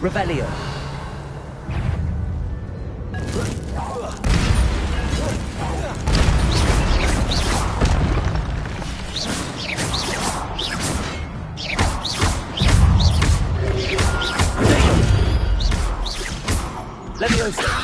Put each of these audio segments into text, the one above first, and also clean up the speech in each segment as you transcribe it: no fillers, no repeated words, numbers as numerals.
Revelio. Leviosa.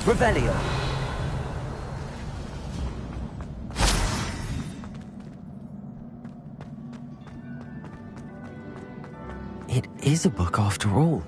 Revelio. It is a book after all.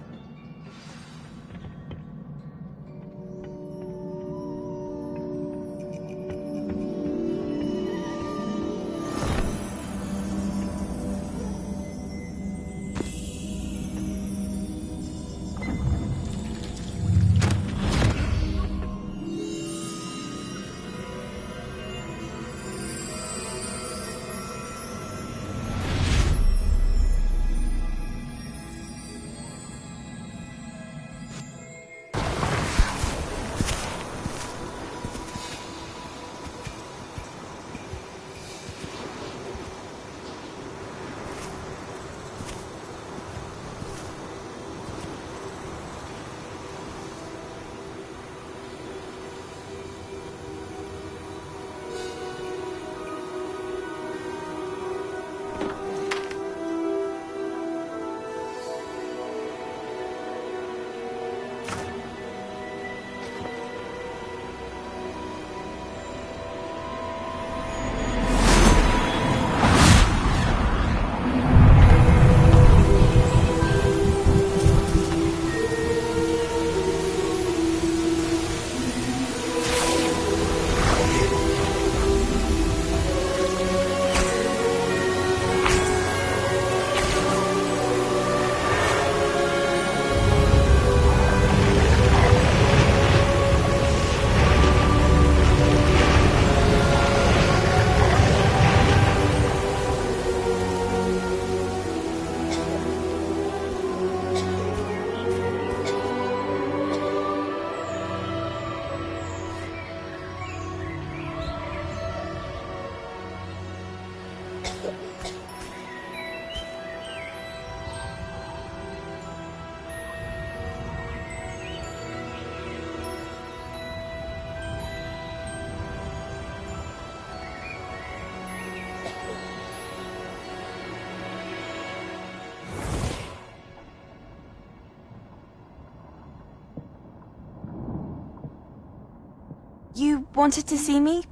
You wanted to see me?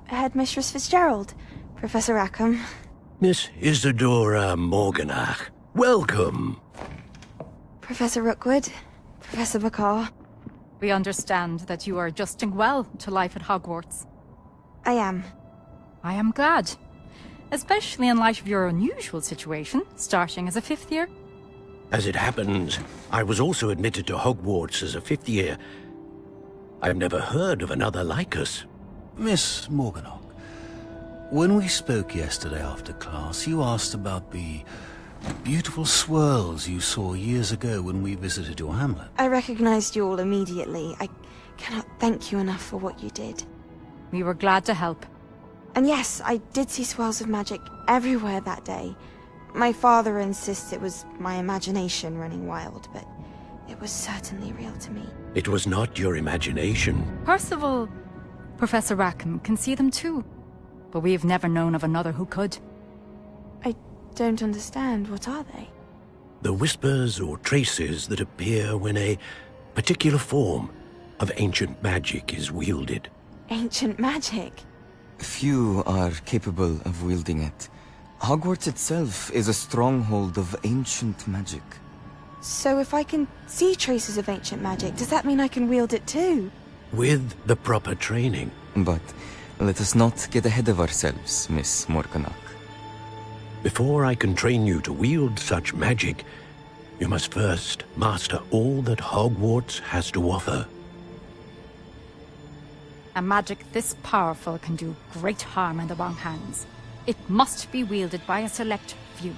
Headmistress Fitzgerald? Professor Rackham? Miss Isadora Morganach, welcome. Professor Rookwood? Professor Bakar? We understand that you are adjusting well to life at Hogwarts. I am. I am glad. Especially in light of your unusual situation, starting as a 5th year. As it happens, I was also admitted to Hogwarts as a 5th year. I've never heard of another like us. Miss Morganach, when we spoke yesterday after class, you asked about the beautiful swirls you saw years ago when we visited your hamlet. I recognized you all immediately. I cannot thank you enough for what you did. We were glad to help. And yes, I did see swirls of magic everywhere that day. My father insists it was my imagination running wild, but it was certainly real to me. It was not your imagination. Percival, Professor Rackham can see them too. But we have never known of another who could. I don't understand. What are they? The whispers or traces that appear when a particular form of ancient magic is wielded. Ancient magic? Few are capable of wielding it. Hogwarts itself is a stronghold of ancient magic. So if I can see traces of ancient magic, does that mean I can wield it too? With the proper training. But let us not get ahead of ourselves, Miss Morganach. Before I can train you to wield such magic, you must first master all that Hogwarts has to offer. A magic this powerful can do great harm in the wrong hands. It must be wielded by a select few.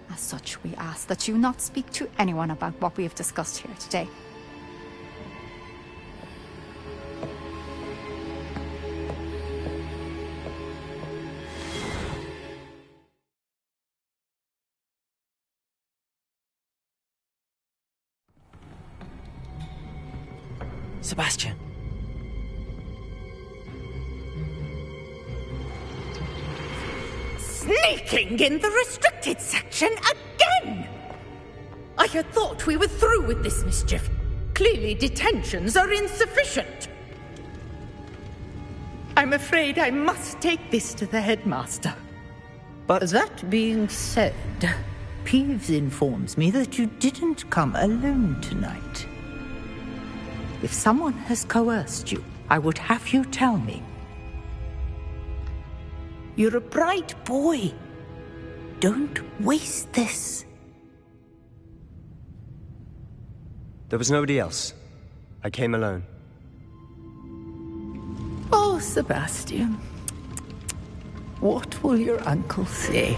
As such, we ask that you not speak to anyone about what we have discussed here today. Sebastian. Sneaking in the restricted section again! I had thought we were through with this mischief. Clearly detentions are insufficient. I'm afraid I must take this to the headmaster. But that being said, Peeves informs me that you didn't come alone tonight. If someone has coerced you, I would have you tell me. You're a bright boy. Don't waste this. There was nobody else. I came alone. Oh, Sebastian. What will your uncle say?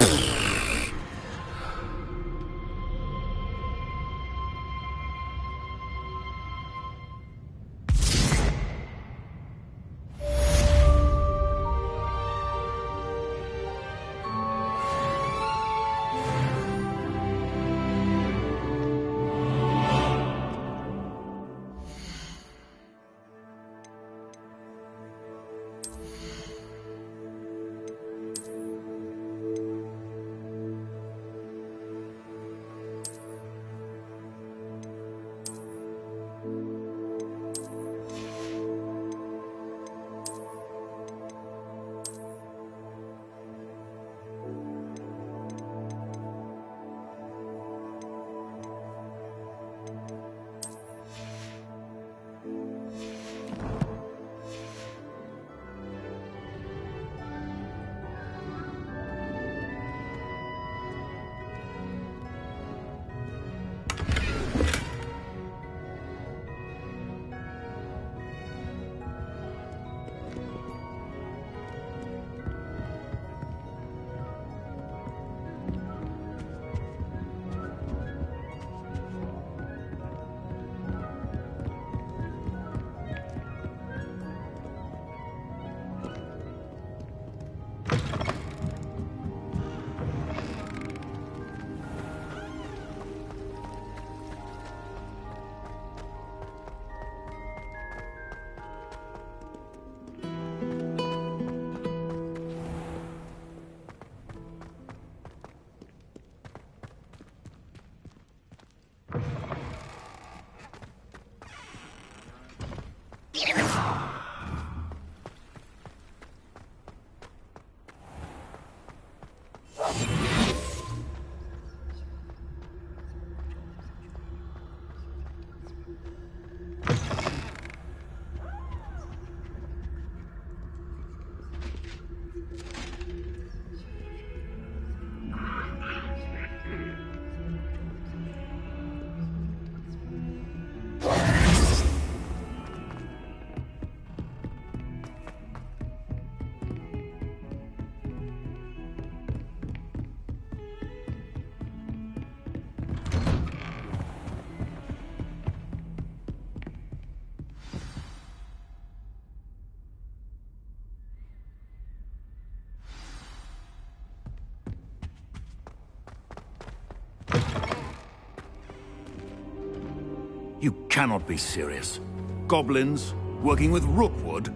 You cannot be serious. Goblins working with Rookwood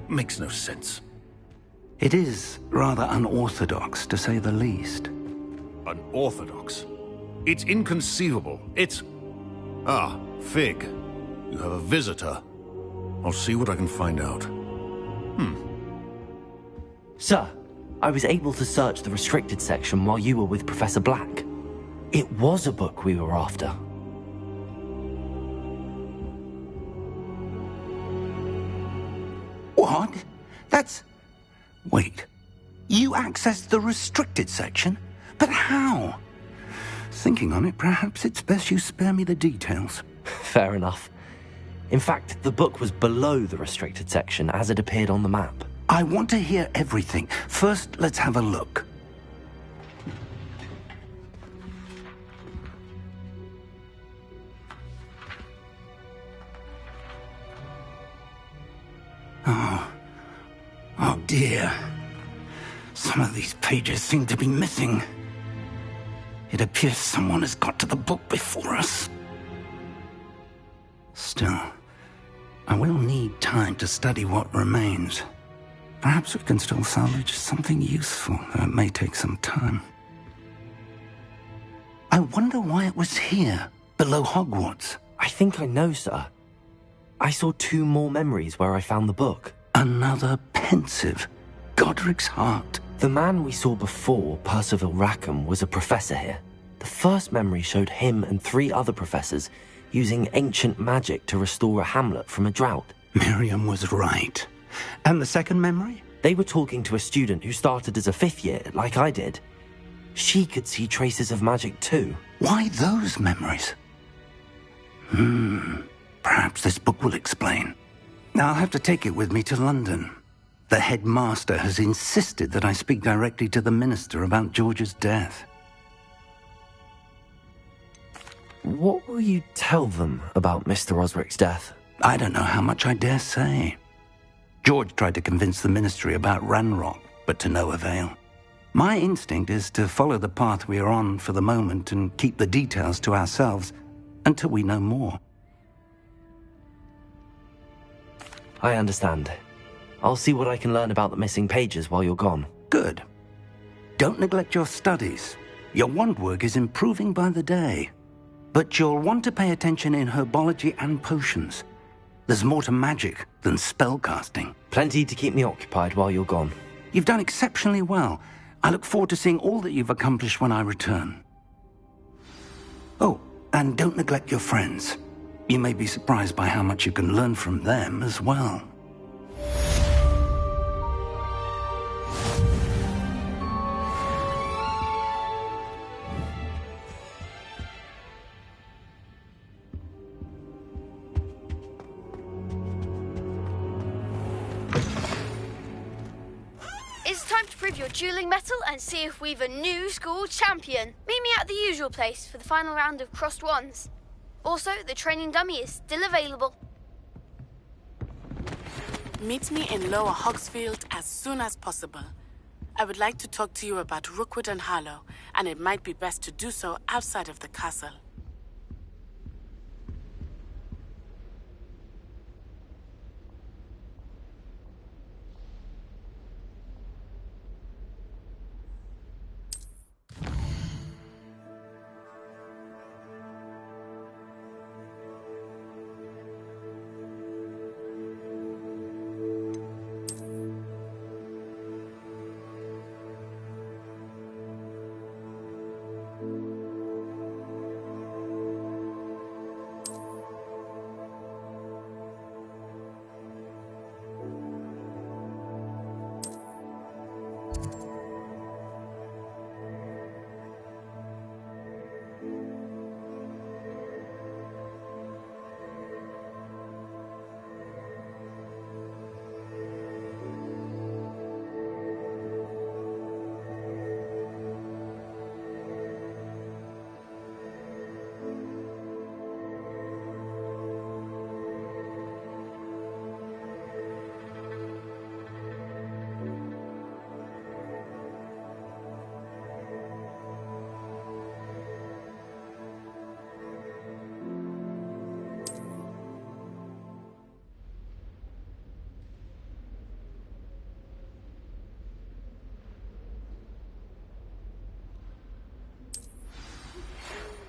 makes no sense. It is rather unorthodox, to say the least. Unorthodox. It's inconceivable. It's... Ah, Fig. You have a visitor. I'll see what I can find out. Sir, I was able to search the restricted section while you were with Professor Black. It was a book we were after. What? That's... Wait. You accessed the restricted section? But how? Thinking on it, perhaps it's best you spare me the details. Fair enough. In fact, the book was below the restricted section as it appeared on the map. I want to hear everything. First, let's have a look. Oh dear. Some of these pages seem to be missing. It appears someone has got to the book before us. Still, I will need time to study what remains. Perhaps we can still salvage something useful, though it may take some time. I wonder why it was here, below Hogwarts. I think I know, sir. I saw 2 more memories where I found the book. Another pensive. Godric's heart. The man we saw before, Percival Rackham, was a professor here. The first memory showed him and 3 other professors using ancient magic to restore a hamlet from a drought. Miriam was right. And the second memory? They were talking to a student who started as a 5th year, like I did. She could see traces of magic too. Why those memories? Perhaps this book will explain. Now I'll have to take it with me to London. The headmaster has insisted that I speak directly to the minister about George's death. What will you tell them about Mr. Osric's death? I don't know how much I dare say. George tried to convince the ministry about Ranrock, but to no avail. My instinct is to follow the path we are on for the moment and keep the details to ourselves until we know more. I understand. I'll see what I can learn about the missing pages while you're gone. Good. Don't neglect your studies. Your wand work is improving by the day. But you'll want to pay attention in herbology and potions. There's more to magic than spellcasting. Plenty to keep me occupied while you're gone. You've done exceptionally well. I look forward to seeing all that you've accomplished when I return. Oh, and don't neglect your friends. You may be surprised by how much you can learn from them as well. It's time to prove your dueling mettle and see if we've a new school champion. Meet me at the usual place for the final round of crossed wands. Also, the training dummy is still available. Meet me in Lower Hogsfield as soon as possible. I would like to talk to you about Rookwood and Harlow, and it might be best to do so outside of the castle.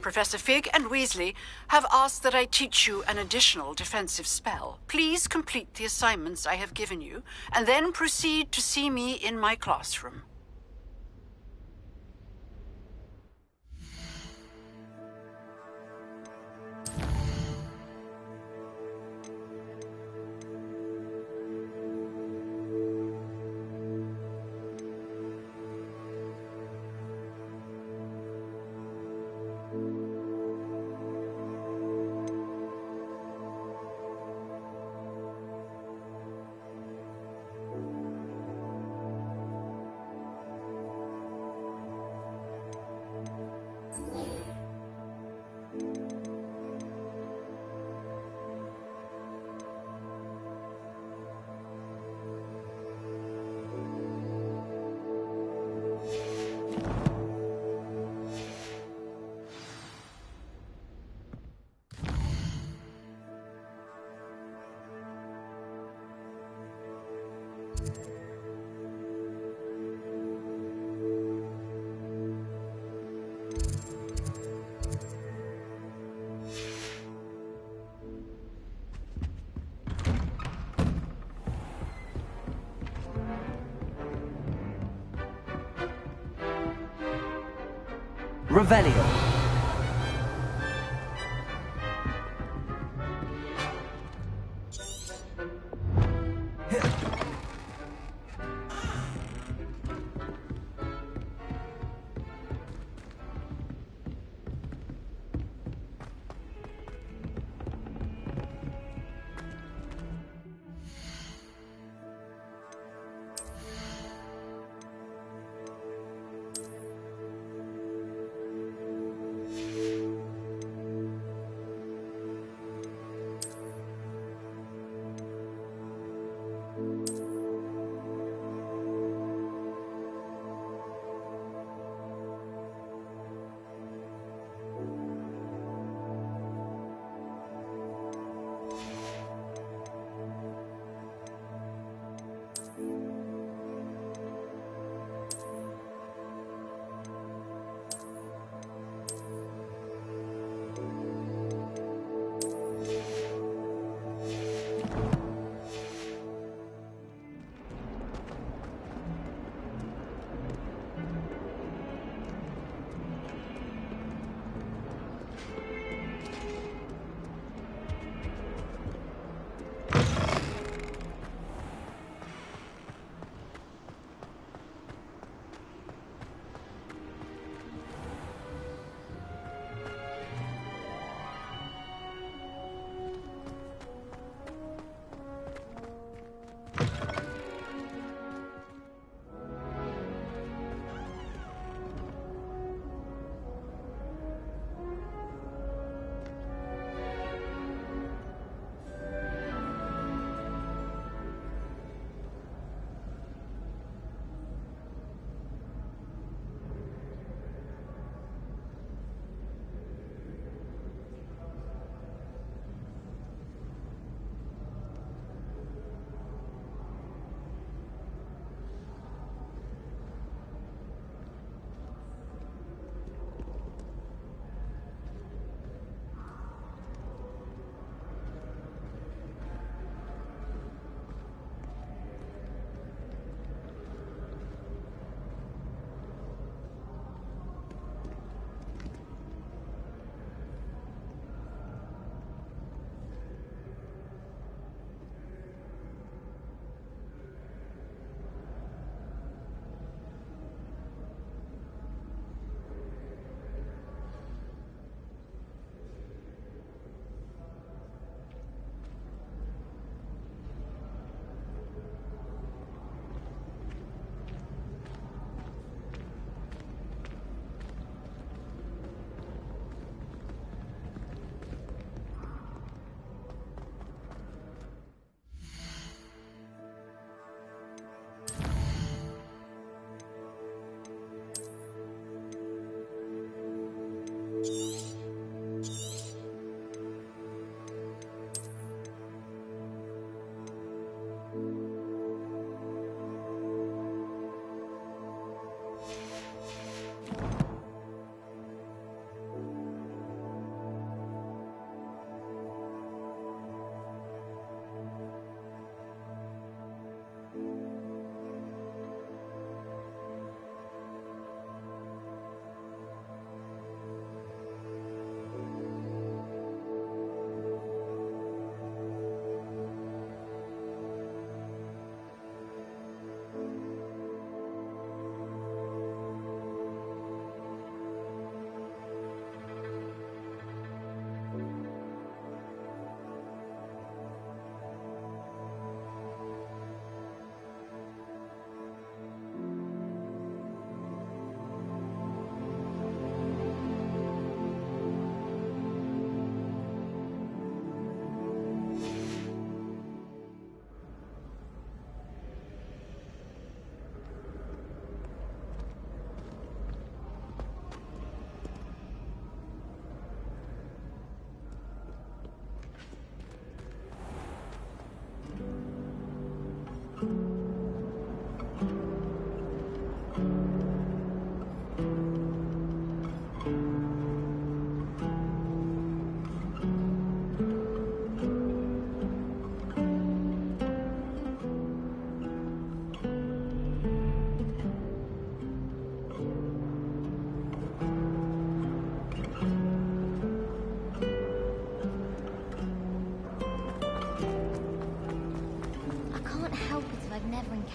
Professor Fig and Weasley have asked that I teach you an additional defensive spell. Please complete the assignments I have given you, and then proceed to see me in my classroom. Revelio.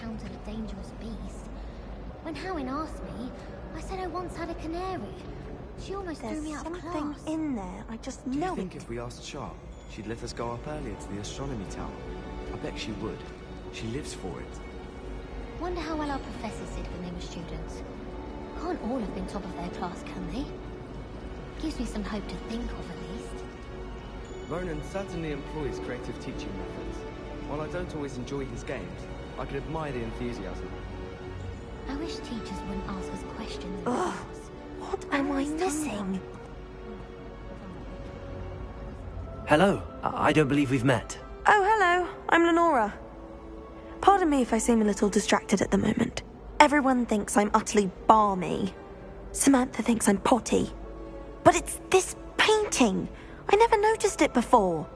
encountered a dangerous beast. When Howin asked me, I said I once had a canary. She almost threw me out of class. There's something in there. I just know it. Do you think if we asked Sharp, she'd let us go up earlier to the astronomy tower? I bet she would. She lives for it. Wonder how well our professors did when they were students. Can't all have been top of their class, can they? Gives me some hope to think of, at least. Ronan certainly employs creative teaching methods. While I don't always enjoy his games, I can admire the enthusiasm. I wish teachers wouldn't ask us questions. Ugh, what am I missing? Hello. I don't believe we've met. Oh, hello. I'm Lenora. Pardon me if I seem a little distracted at the moment. Everyone thinks I'm utterly balmy. Samantha thinks I'm potty. But it's this painting. I never noticed it before.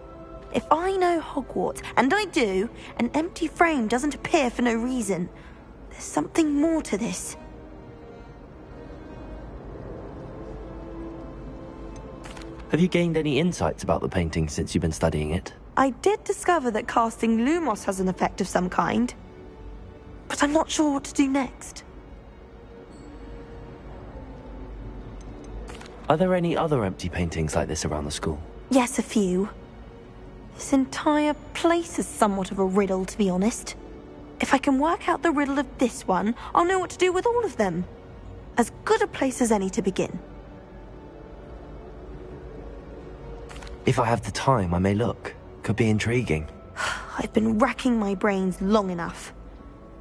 If I know Hogwarts, and I do, an empty frame doesn't appear for no reason. There's something more to this. Have you gained any insights about the painting since you've been studying it? I did discover that casting Lumos has an effect of some kind. But I'm not sure what to do next. Are there any other empty paintings like this around the school? Yes, a few. This entire place is somewhat of a riddle, to be honest. If I can work out the riddle of this one, I'll know what to do with all of them. As good a place as any to begin. If I have the time, I may look. Could be intriguing. I've been racking my brains long enough.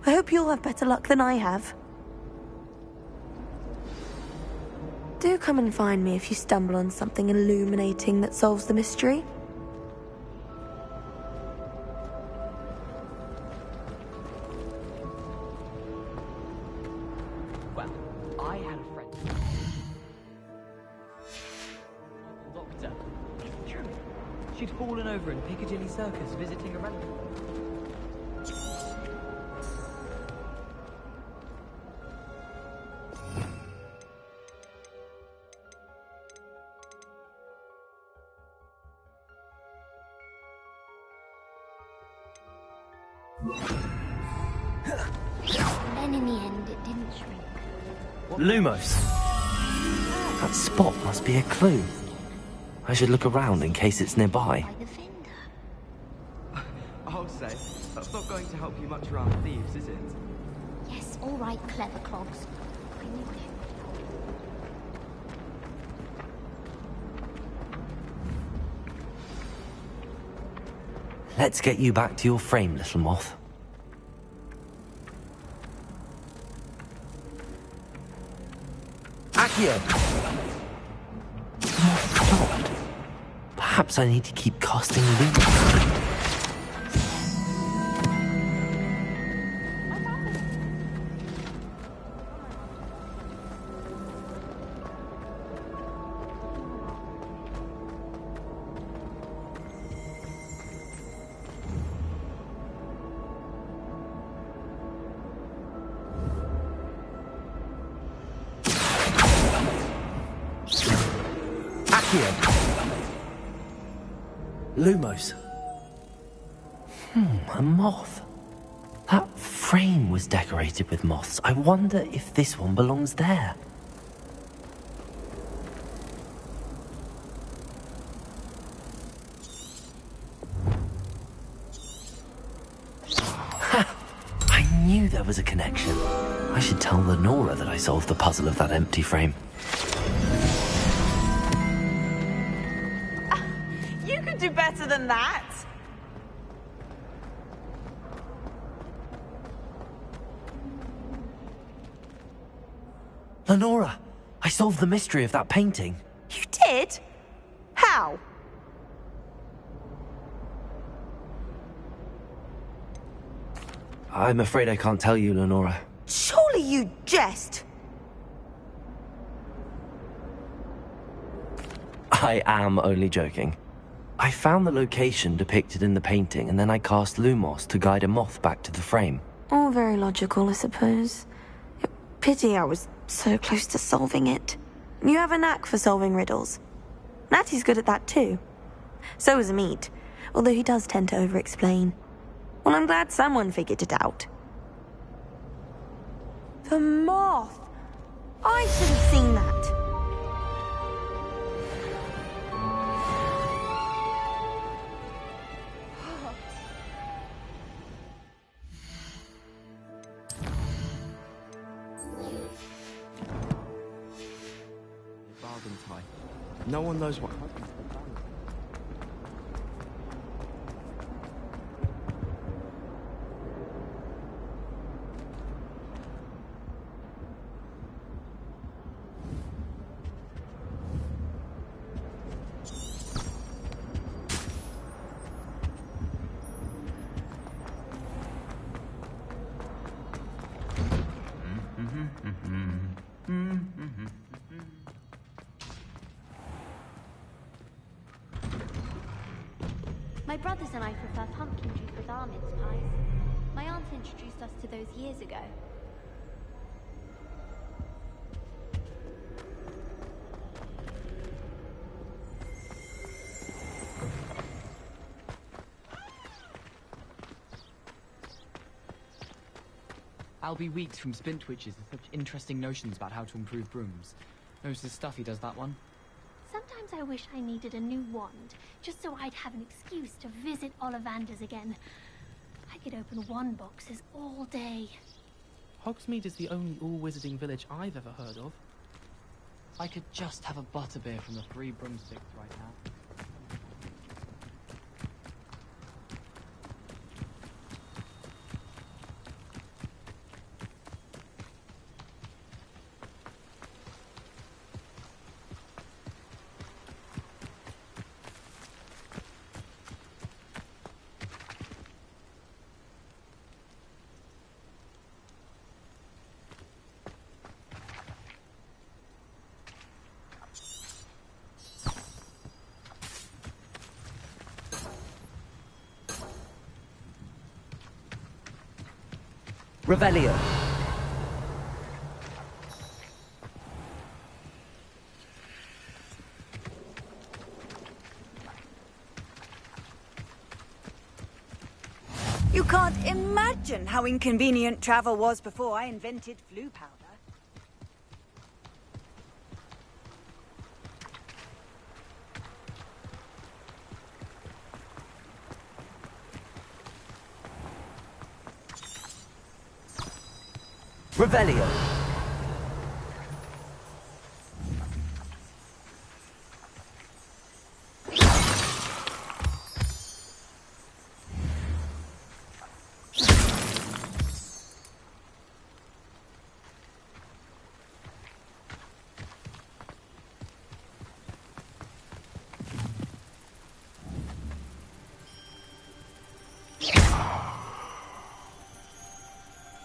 I hope you'll have better luck than I have. Do come and find me if you stumble on something illuminating that solves the mystery. Well, I had a friend. Doctor. It's true. She'd fallen over in Piccadilly Circus visiting a relative. And then in the end, it didn't shrink. Lumos! That spot must be a clue. I should look around in case it's nearby. I'll say, that's not going to help you much around thieves, is it? Yes, all right, clever clogs. I knew it. Let's get you back to your frame, little moth. Accio! Moth stopped. Perhaps I need to keep casting Lumos. Lumos. A moth. That frame was decorated with moths. I wonder if this one belongs there. Ha! I knew there was a connection. I should tell Lenora that I solved the puzzle of that empty frame. You could do better than that. Lenora, I solved the mystery of that painting. You did? How? I'm afraid I can't tell you, Lenora. Surely you jest. I am only joking. I found the location depicted in the painting, and then I cast Lumos to guide a moth back to the frame. All very logical, I suppose. Pity I was so close to solving it. You have a knack for solving riddles. Natty's good at that too. So is Amit, although he does tend to over-explain. Well, I'm glad someone figured it out. The moth! I should have seen that. Bargain tie. No one knows what happens to the balance. My brothers and I prefer pumpkin juice with our mince pies. My aunt introduced us to those years ago. I'll be weeks from Spintwitches with such interesting notions about how to improve brooms. Knows the stuff he does, that one. Sometimes I wish I needed a new wand, just so I'd have an excuse to visit Ollivander's again. I could open wand boxes all day. Hogsmeade is the only all-wizarding village I've ever heard of. I could just have a butterbeer from the Three Broomsticks right now. Revelio. You can't imagine how inconvenient travel was before I invented flu powder. Revelio.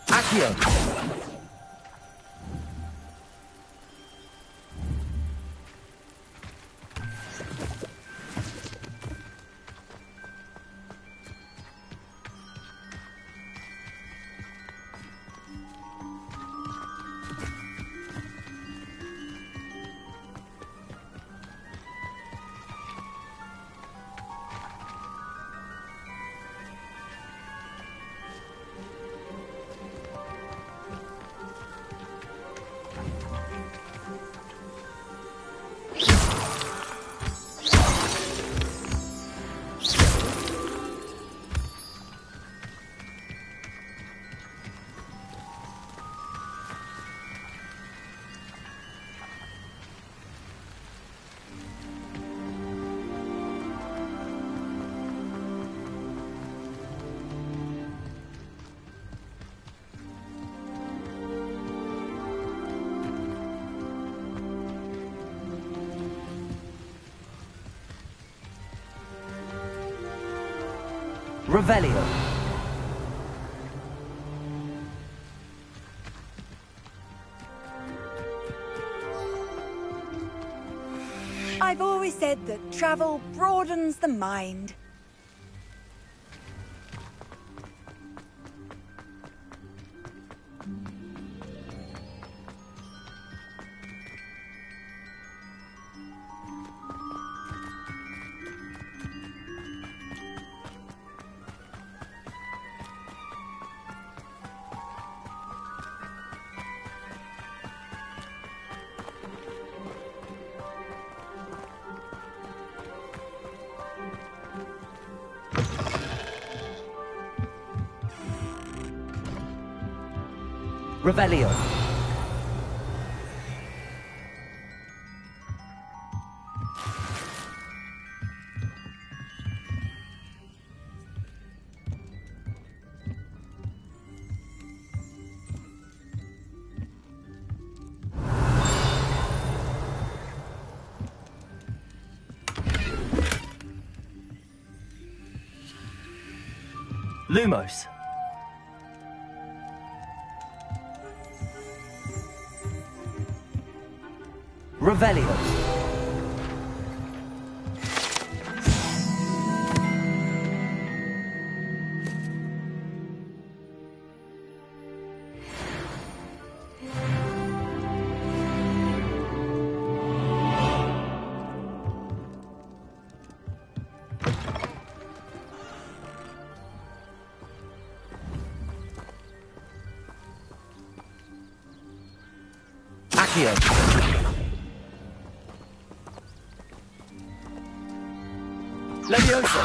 Accio. Revelio. I've always said that travel broadens the mind. Revelio. Lumos. Revelio. Accio. Levioso.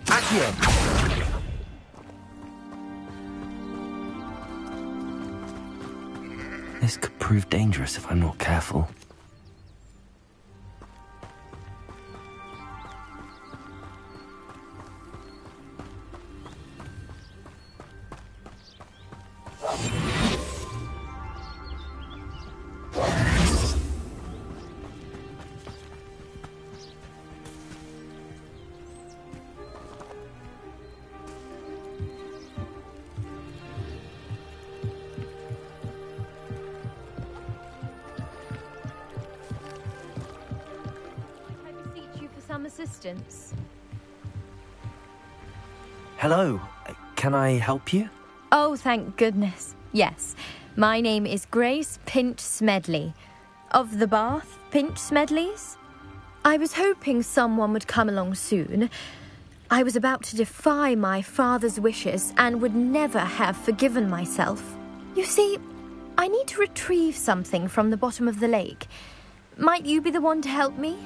Accio. This could prove dangerous if I'm not careful. Assistance. Hello. Can I help you? Oh, thank goodness. Yes. My name is Grace Pinch Smedley. Of the Bath Pinch Smedleys? I was hoping someone would come along soon. I was about to defy my father's wishes and would never have forgiven myself. You see, I need to retrieve something from the bottom of the lake. Might you be the one to help me?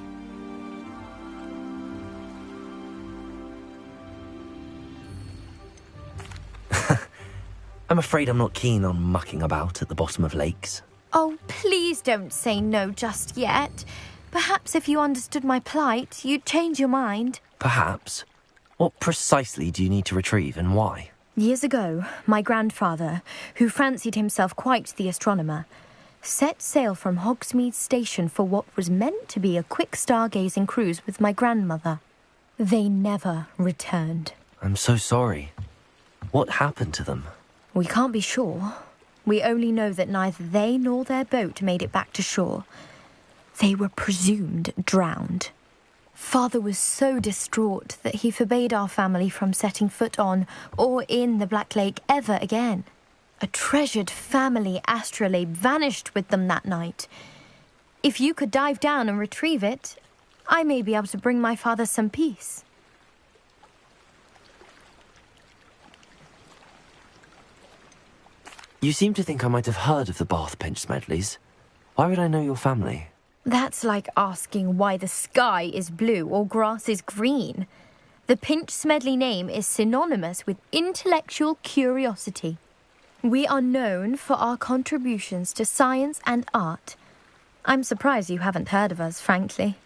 I'm afraid I'm not keen on mucking about at the bottom of lakes. Oh, please don't say no just yet. Perhaps if you understood my plight, you'd change your mind. Perhaps. What precisely do you need to retrieve and why? Years ago, my grandfather, who fancied himself quite the astronomer, set sail from Hogsmeade Station for what was meant to be a quick stargazing cruise with my grandmother. They never returned. I'm so sorry. What happened to them? We can't be sure. We only know that neither they nor their boat made it back to shore. They were presumed drowned. Father was so distraught that he forbade our family from setting foot on or in the Black Lake ever again. A treasured family astrolabe vanished with them that night. If you could dive down and retrieve it, I may be able to bring my father some peace. You seem to think I might have heard of the Bath Pinch Smedleys. Why would I know your family? That's like asking why the sky is blue or grass is green. The Pinch Smedley name is synonymous with intellectual curiosity. We are known for our contributions to science and art. I'm surprised you haven't heard of us, frankly.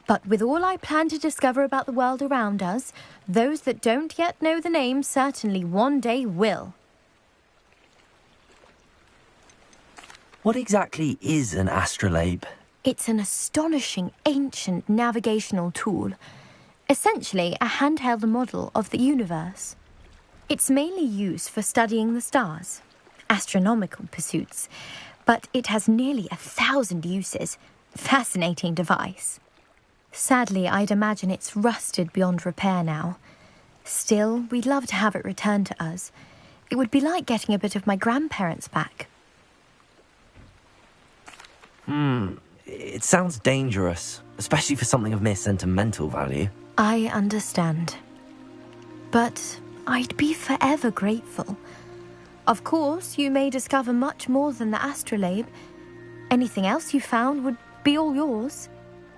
But with all I plan to discover about the world around us, those that don't yet know the name certainly one day will. What exactly is an astrolabe? It's an astonishing ancient navigational tool. Essentially a handheld model of the universe. It's mainly used for studying the stars, astronomical pursuits, but it has nearly 1,000 uses. Fascinating device. Sadly, I'd imagine it's rusted beyond repair now. Still, we'd love to have it returned to us. It would be like getting a bit of my grandparents back. It sounds dangerous, especially for something of mere sentimental value. I understand. But I'd be forever grateful. Of course, you may discover much more than the astrolabe. Anything else you found would be all yours.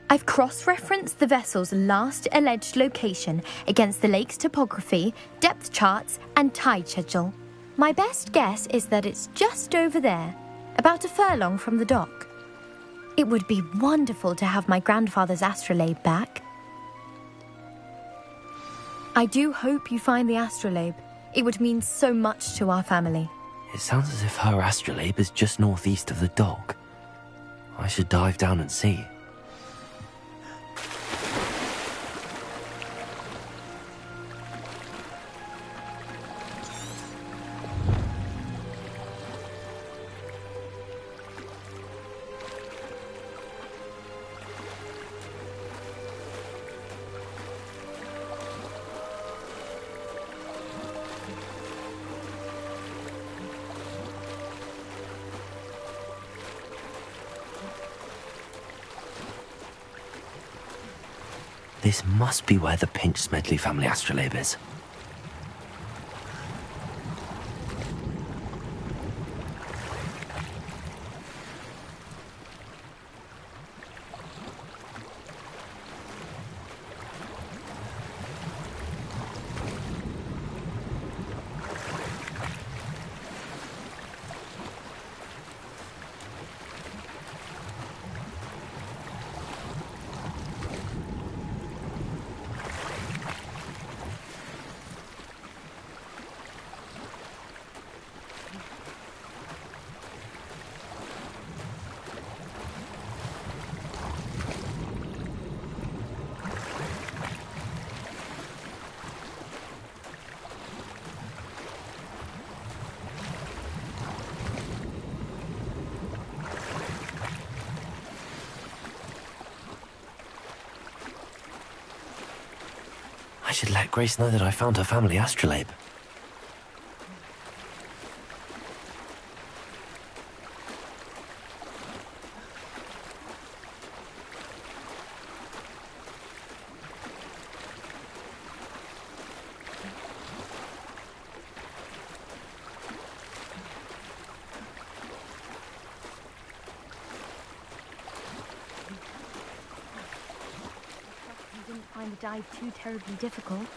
I've cross-referenced the vessel's last alleged location against the lake's topography, depth charts, and tide schedule. My best guess is that it's just over there, about a furlong from the dock. It would be wonderful to have my grandfather's astrolabe back. I do hope you find the astrolabe. It would mean so much to our family. It sounds as if her astrolabe is just northeast of the dock. I should dive down and see. This must be where the Pinch Smedley family astrolabe is. I should let Grace know that I found her family astrolabe. Find the dive too terribly difficult.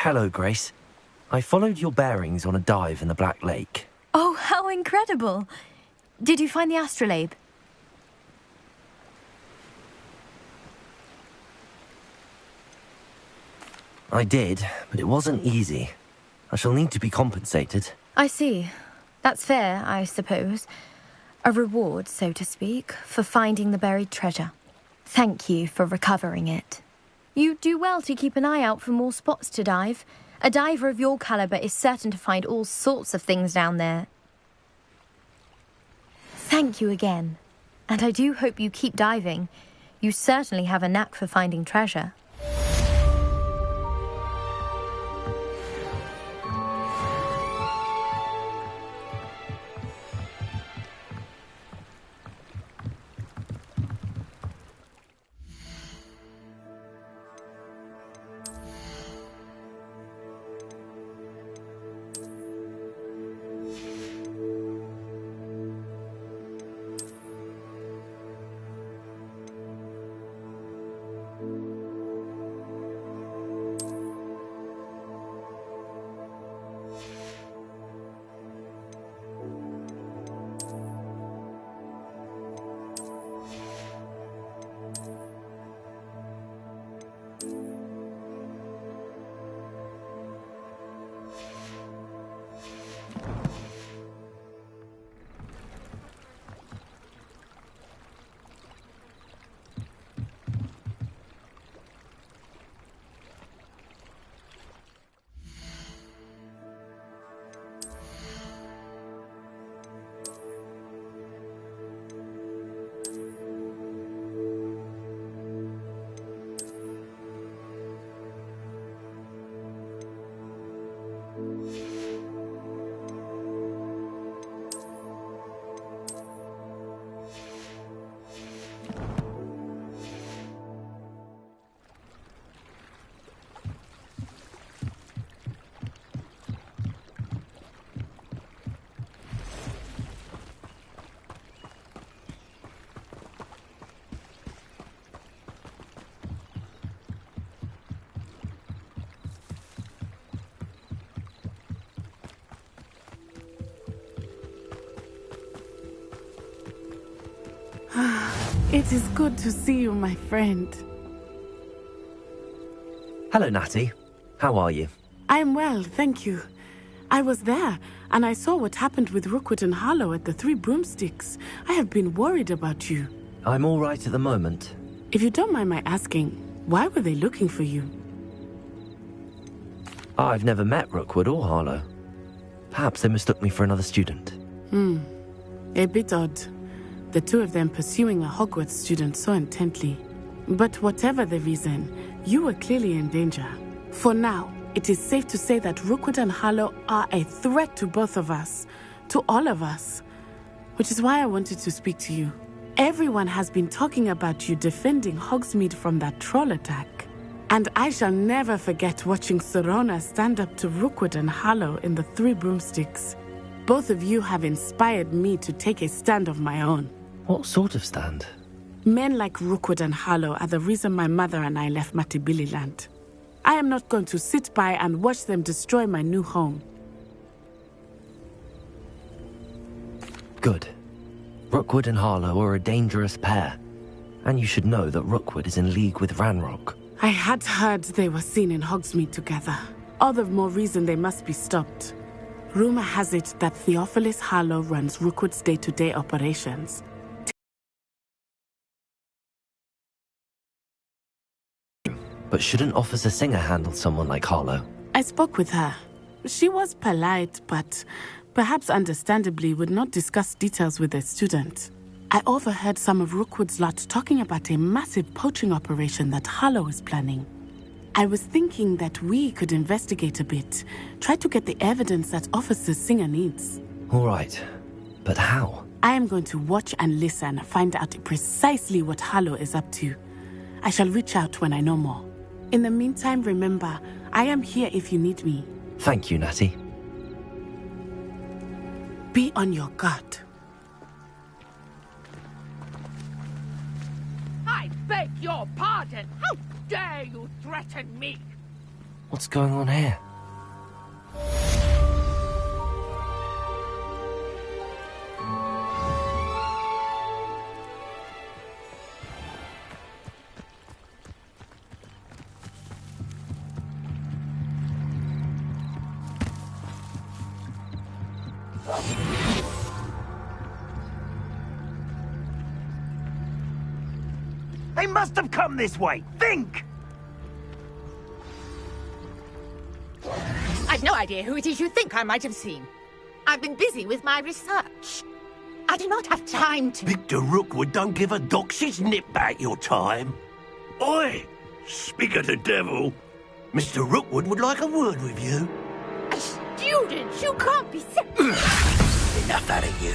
Hello, Grace. I followed your bearings on a dive in the Black Lake. Oh, how incredible! Did you find the astrolabe? I did, but it wasn't easy. I shall need to be compensated. I see. That's fair, I suppose. A reward, so to speak, for finding the buried treasure. Thank you for recovering it. You do well to keep an eye out for more spots to dive. A diver of your caliber is certain to find all sorts of things down there. Thank you again. And I do hope you keep diving. You certainly have a knack for finding treasure. It is good to see you, my friend. Hello, Natty. How are you? I'm well, thank you. I was there, and I saw what happened with Rookwood and Harlow at the Three Broomsticks. I have been worried about you. I'm all right at the moment. If you don't mind my asking, why were they looking for you? I've never met Rookwood or Harlow. Perhaps they mistook me for another student. A bit odd. The two of them pursuing a Hogwarts student so intently. But whatever the reason, you were clearly in danger. For now, it is safe to say that Rookwood and Harlow are a threat to both of us, to all of us. Which is why I wanted to speak to you. Everyone has been talking about you defending Hogsmeade from that troll attack. And I shall never forget watching Sirona stand up to Rookwood and Harlow in the Three Broomsticks. Both of you have inspired me to take a stand of my own. What sort of stand? Men like Rookwood and Harlow are the reason my mother and I left Matabeleland. I am not going to sit by and watch them destroy my new home. Good. Rookwood and Harlow are a dangerous pair. And you should know that Rookwood is in league with Ranrock. I had heard they were seen in Hogsmeade together. All the more reason they must be stopped. Rumor has it that Theophilus Harlow runs Rookwood's day-to-day operations. But shouldn't Officer Singer handle someone like Harlow? I spoke with her. She was polite, but perhaps understandably would not discuss details with a student. I overheard some of Rookwood's lot talking about a massive poaching operation that Harlow is planning. I was thinking that we could investigate a bit, try to get the evidence that Officer Singer needs. All right, but how? I am going to watch and listen, find out precisely what Harlow is up to. I shall reach out when I know more. In the meantime, remember, I am here if you need me. Thank you, Natty. Be on your guard. I beg your pardon! How dare you threaten me? What's going on here? They must have come this way. Think! I've no idea who it is you think I might have seen. I've been busy with my research. I do not have time to... Victor Rookwood don't give a doxy's nip back your time. Oi! Speak of the devil. Mr. Rookwood would like a word with you. A student? You can't be... Enough out of you.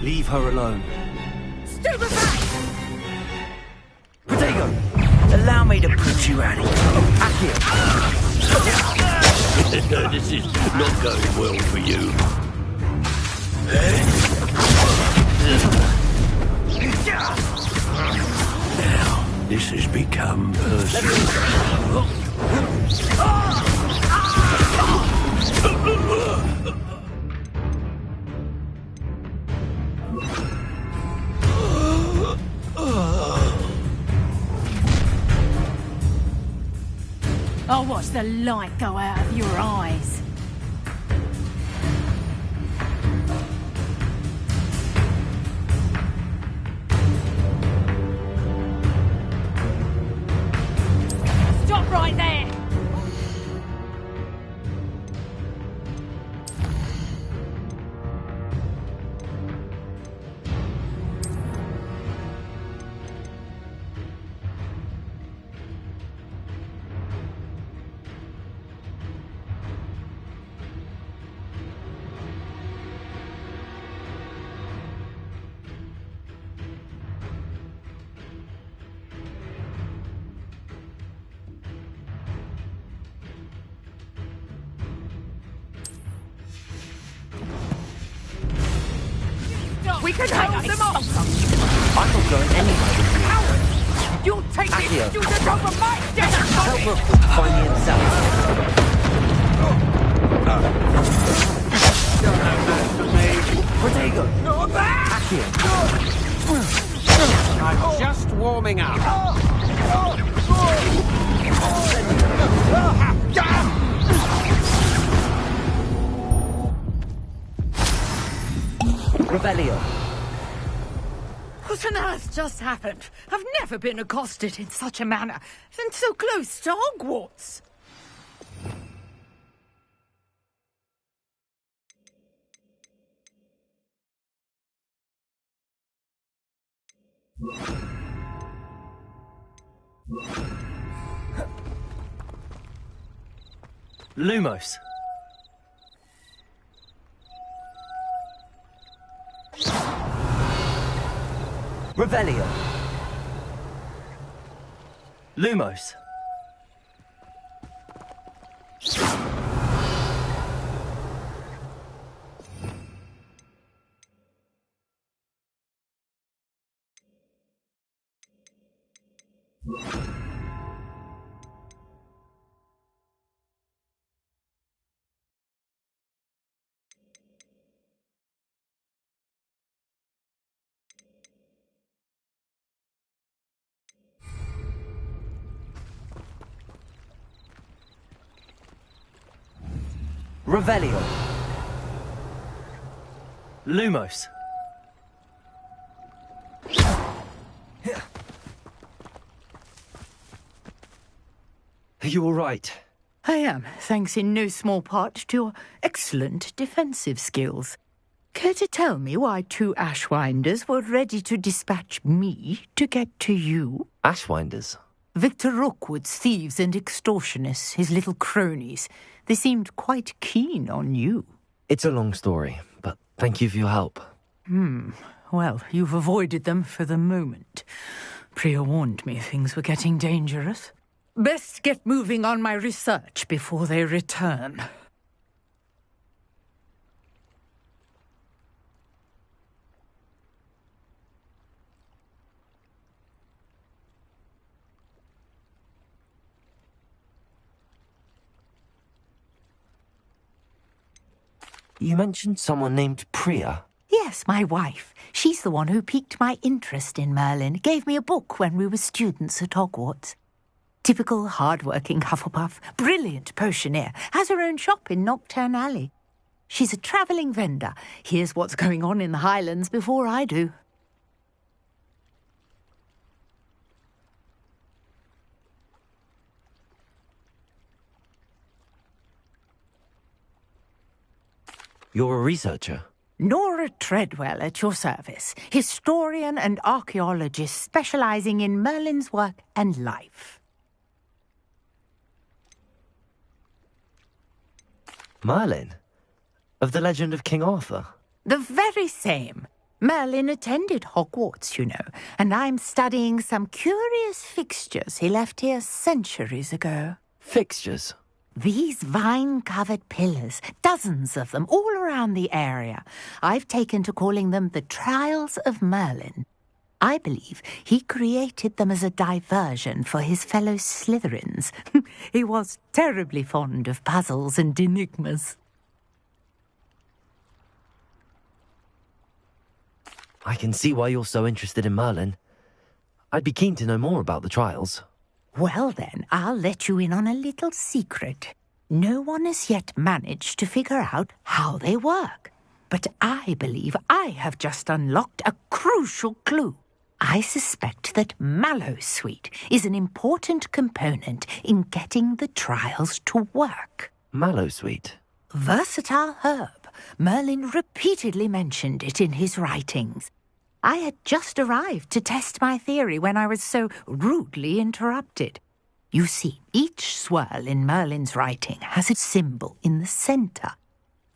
Leave her alone. Stupefy! Protego! Allow me to put you out of here. This is not going well for you. Now, this has become personal. I'll watch the light go out of your eyes. Stop right there! We can hold them off! I'm not going anywhere with you. Coward! You'll take Accio. this student over my dead Help body! Rookwood find me himself. Protego! Accio! I'm just warming up. Revelio. What on earth just happened? I've never been accosted in such a manner, and so close to Hogwarts. Lumos. Revelio. Lumos. Revelio. Lumos. Are you all right? I am, thanks in no small part to your excellent defensive skills. Care to tell me why two Ashwinders were ready to dispatch me to get to you? Ashwinders? Victor Rookwood's thieves and extortionists, his little cronies. They seemed quite keen on you. It's a long story, but thank you for your help. Well, you've avoided them for the moment. Priya warned me things were getting dangerous. Best get moving on my research before they return. You mentioned someone named Priya. Yes, my wife. She's the one who piqued my interest in Merlin. Gave me a book when we were students at Hogwarts. Typical hard-working Hufflepuff. Brilliant potioneer. Has her own shop in Nocturne Alley. She's a travelling vendor. Hears what's going on in the Highlands before I do. You're a researcher? Nora Treadwell at your service, historian and archaeologist specializing in Merlin's work and life. Merlin? Of the legend of King Arthur? The very same. Merlin attended Hogwarts, you know, and I'm studying some curious fixtures he left here centuries ago. Fixtures? These vine-covered pillars, dozens of them, all around the area. I've taken to calling them the Trials of Merlin. I believe he created them as a diversion for his fellow Slytherins. He was terribly fond of puzzles and enigmas. I can see why you're so interested in Merlin. I'd be keen to know more about the trials. Well then, I'll let you in on a little secret. No one has yet managed to figure out how they work. But I believe I have just unlocked a crucial clue. I suspect that Mallowsweet is an important component in getting the trials to work. Mallowsweet? Versatile herb. Merlin repeatedly mentioned it in his writings. I had just arrived to test my theory when I was so rudely interrupted. You see, each swirl in Merlin's writing has a symbol in the centre.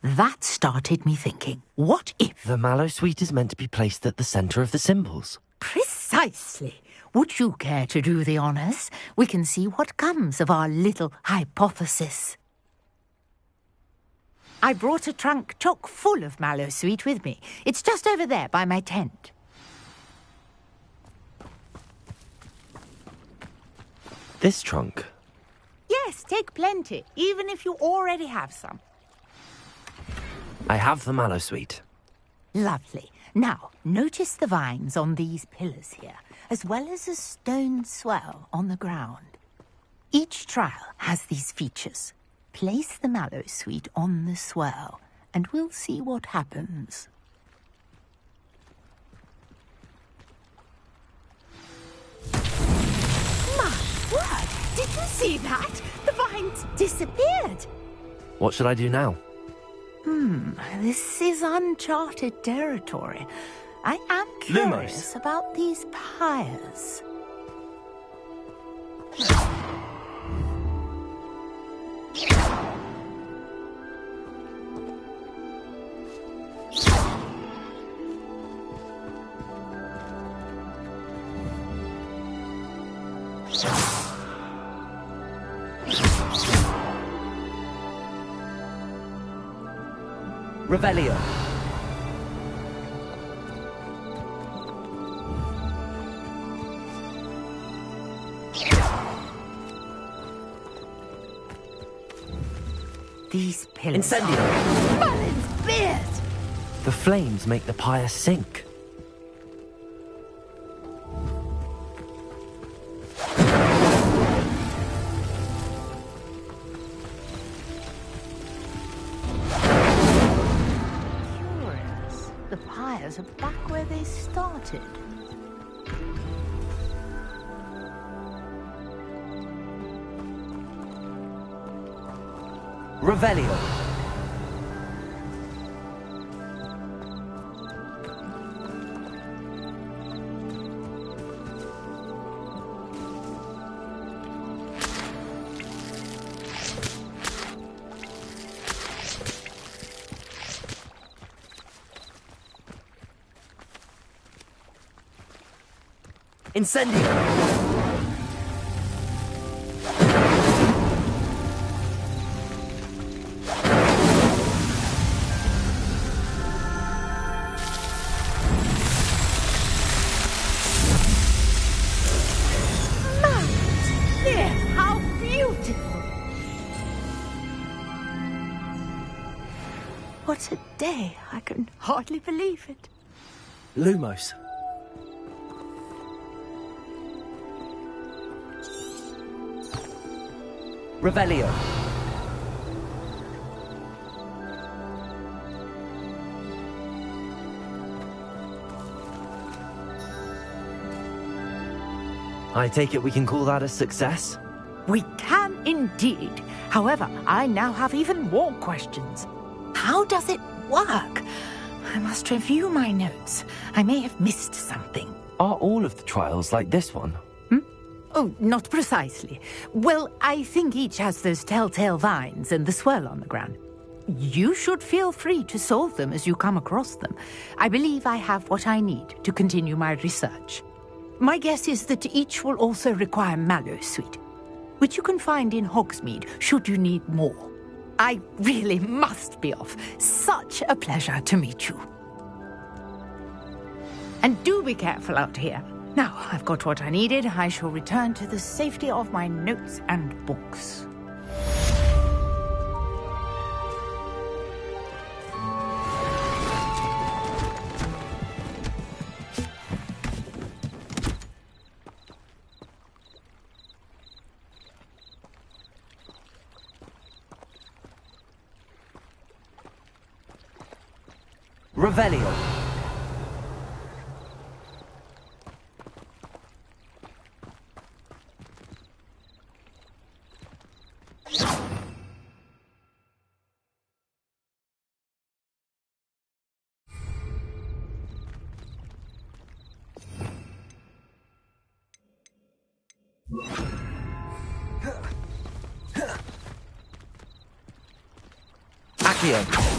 That started me thinking, what if... The Mallowsweet is meant to be placed at the centre of the symbols. Precisely. Would you care to do the honours? We can see what comes of our little hypothesis. I brought a trunk chock full of Mallowsweet with me. It's just over there by my tent. This trunk? Yes, take plenty, even if you already have some. I have the Mallowsweet. Lovely. Now, notice the vines on these pillars here, as well as a stone swell on the ground. Each trial has these features. Place the Mallowsweet on the swell, and we'll see what happens. My word! Did you see that? The vines disappeared! What should I do now? This is uncharted territory. I am curious about these pyres. Revelio. These pillars. Incendio. Merlin's beard! The flames make the pyre sink. Curious. The pyres are back where they started. Revelio. Incendio. What a day. I can hardly believe it. Lumos. Revelio. I take it we can call that a success? We can indeed. However, I now have even more questions. How does it work. I must review my notes. I may have missed something. Are all of the trials like this one? Oh, not precisely. Well, I think each has those telltale vines and the swirl on the ground. You should feel free to solve them as you come across them. I believe I have what I need to continue my research. My guess is that each will also require Mallowsweet, which you can find in Hogsmeade should you need more. I really must be off. Such a pleasure to meet you. And do be careful out here. Now I've got what I needed, I shall return to the safety of my notes and books. Revelio. Accio.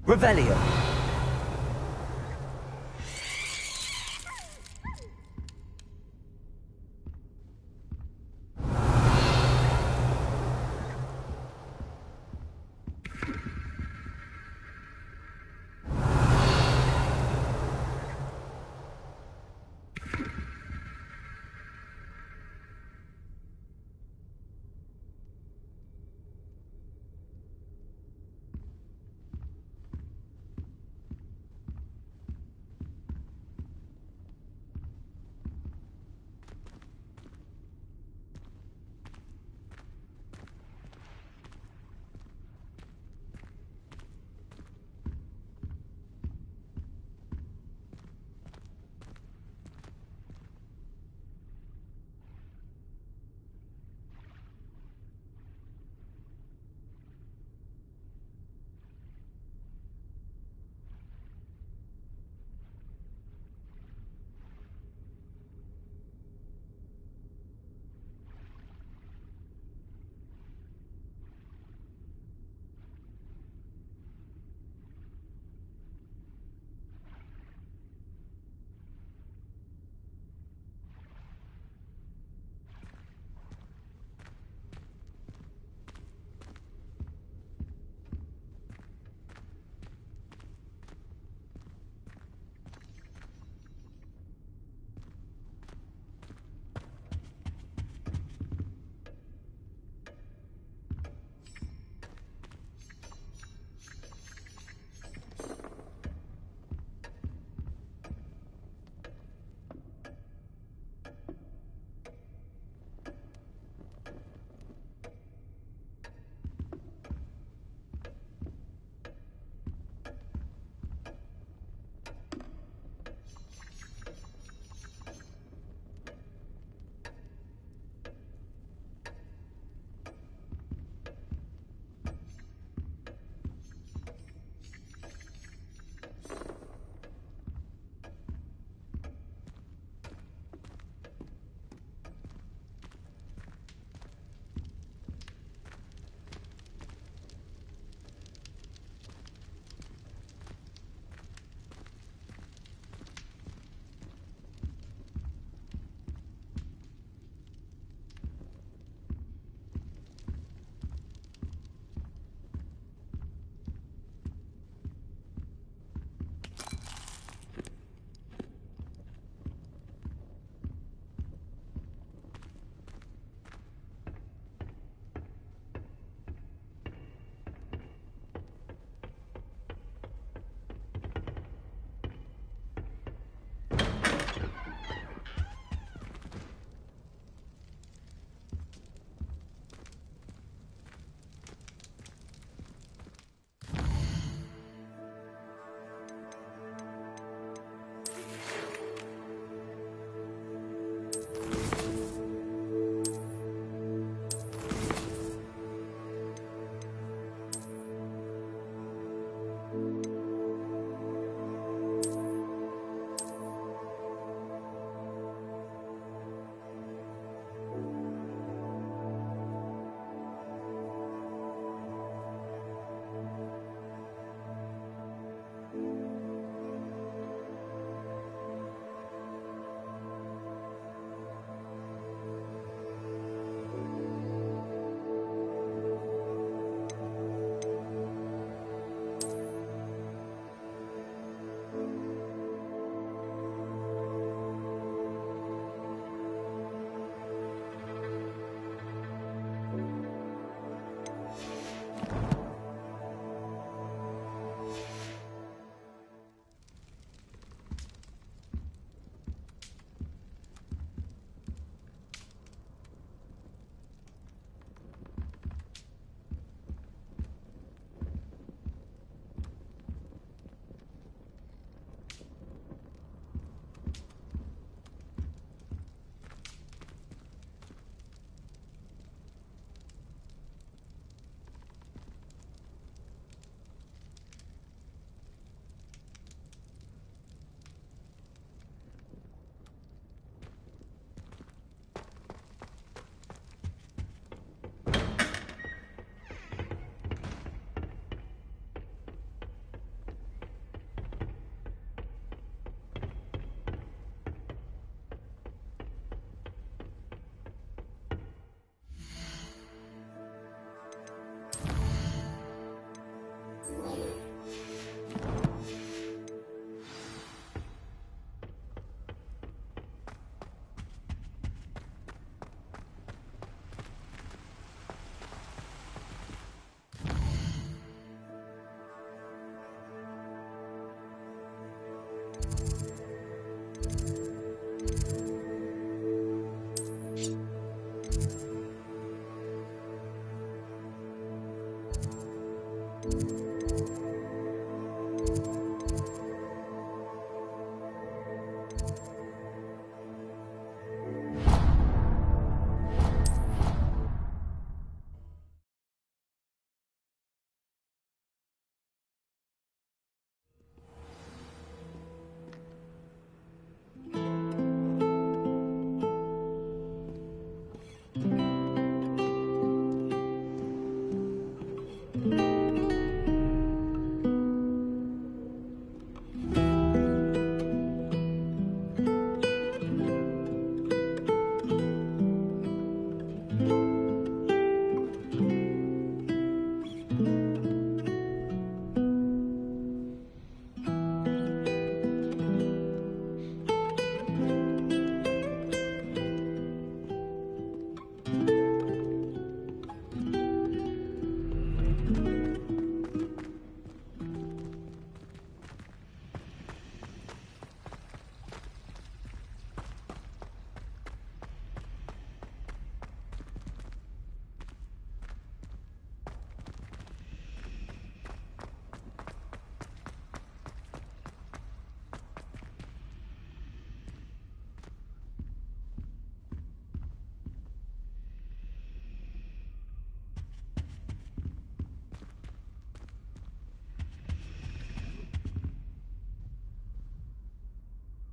Revelio.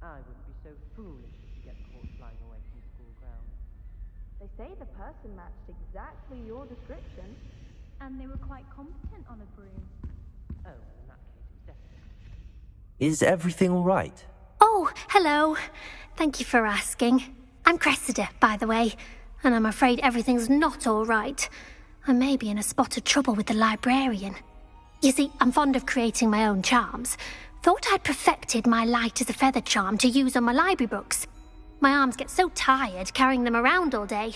I would be so foolish to get caught flying away from school grounds. They say the person matched exactly your description. And they were quite competent on a broom. Oh, in that case, it was definitely... Is everything all right? Oh, hello. Thank you for asking. I'm Cressida, by the way, and I'm afraid everything's not all right. I may be in a spot of trouble with the librarian. You see, I'm fond of creating my own charms. Thought I'd perfected my light as a feather charm to use on my library books. My arms get so tired carrying them around all day.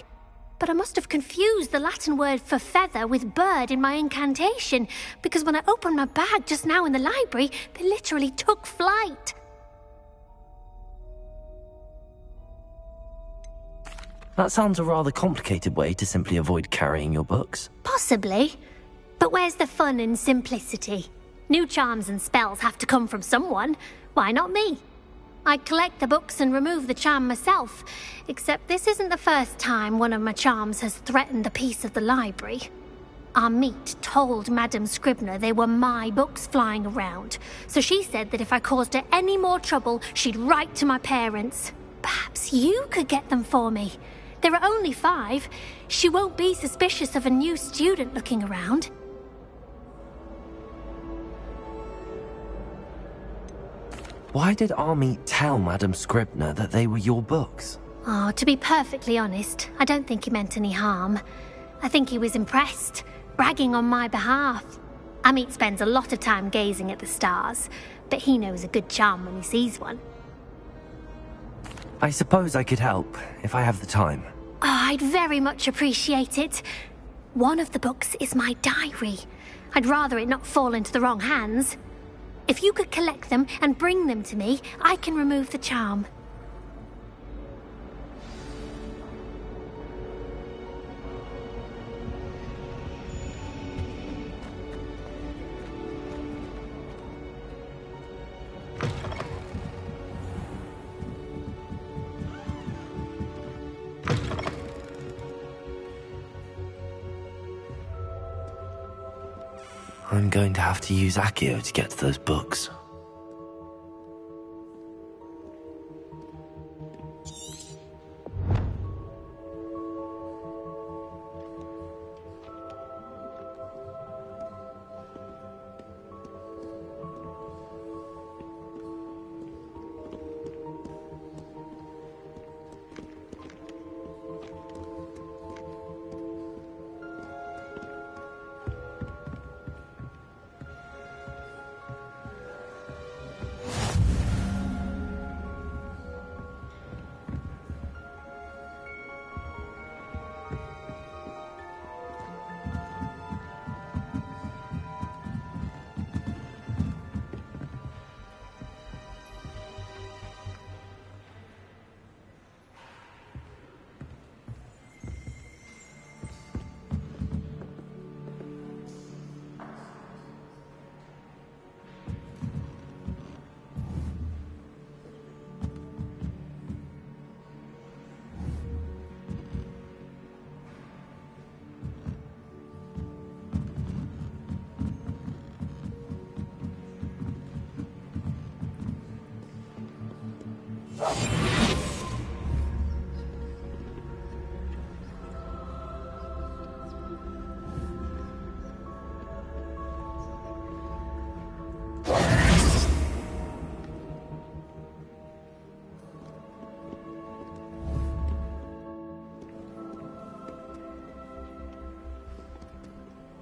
But I must have confused the Latin word for feather with bird in my incantation, because when I opened my bag just now in the library, they literally took flight. That sounds a rather complicated way to simply avoid carrying your books. Possibly. But where's the fun in simplicity? New charms and spells have to come from someone. Why not me? I collect the books and remove the charm myself, except this isn't the first time one of my charms has threatened the peace of the library. Amit told Madame Scribner they were my books flying around, so she said that if I caused her any more trouble, she'd write to my parents. Perhaps you could get them for me. There are only 5. She won't be suspicious of a new student looking around. Why did Army tell Madame Scribner that they were your books? Oh, to be perfectly honest, I don't think he meant any harm. I think he was impressed, bragging on my behalf. Amit spends a lot of time gazing at the stars, but he knows a good charm when he sees one. I suppose I could help, if I have the time. Oh, I'd very much appreciate it. One of the books is my diary. I'd rather it not fall into the wrong hands. If you could collect them and bring them to me, I can remove the charm. I'm going to have to use Accio to get to those books.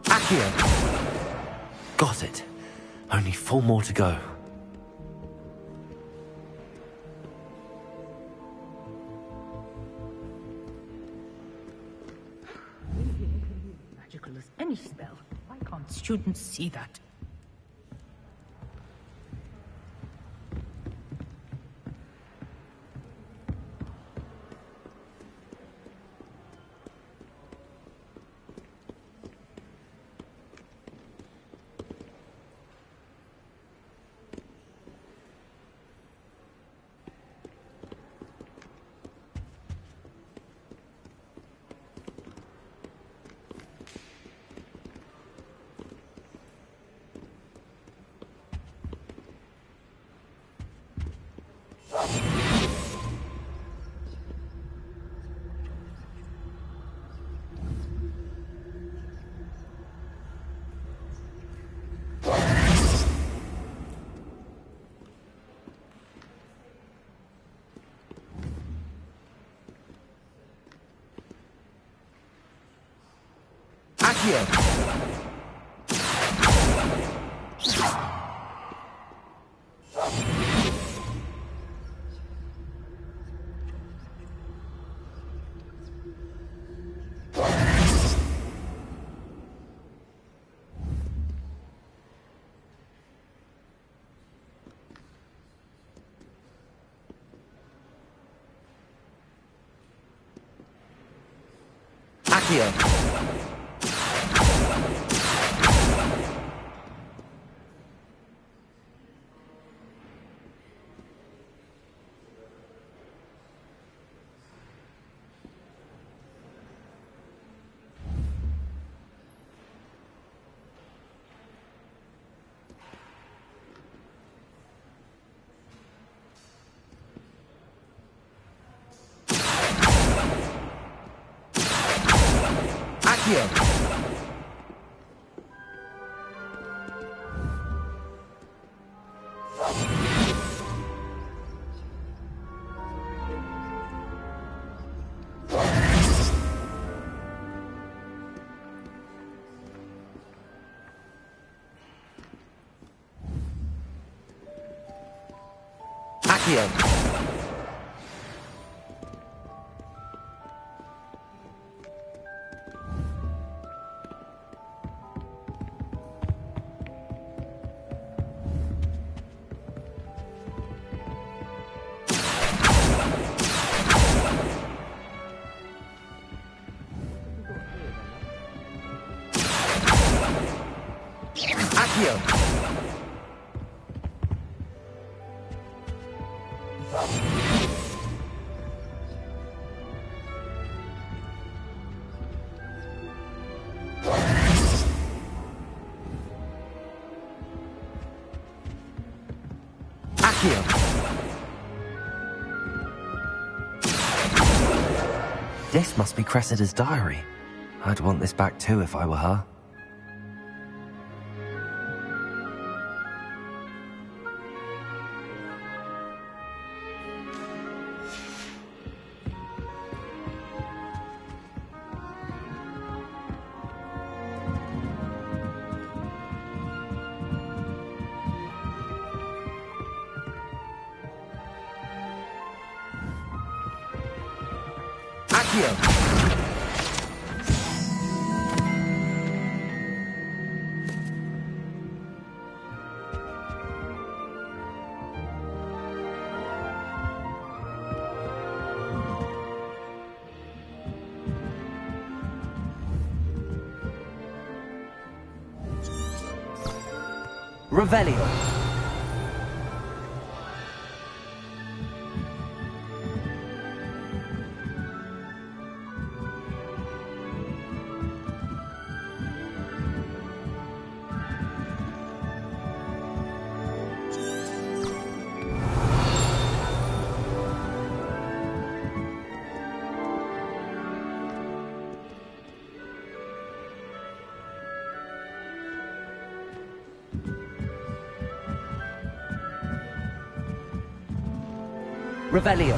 Accio! Got it. Only 4 more to go. Magical as any spell. Why can't students see that? Accio! Accio! Accio! Accio! Accio! Accio! This must be Cressida's diary. I'd want this back too if I were her. Accio! Revelio! Revelio!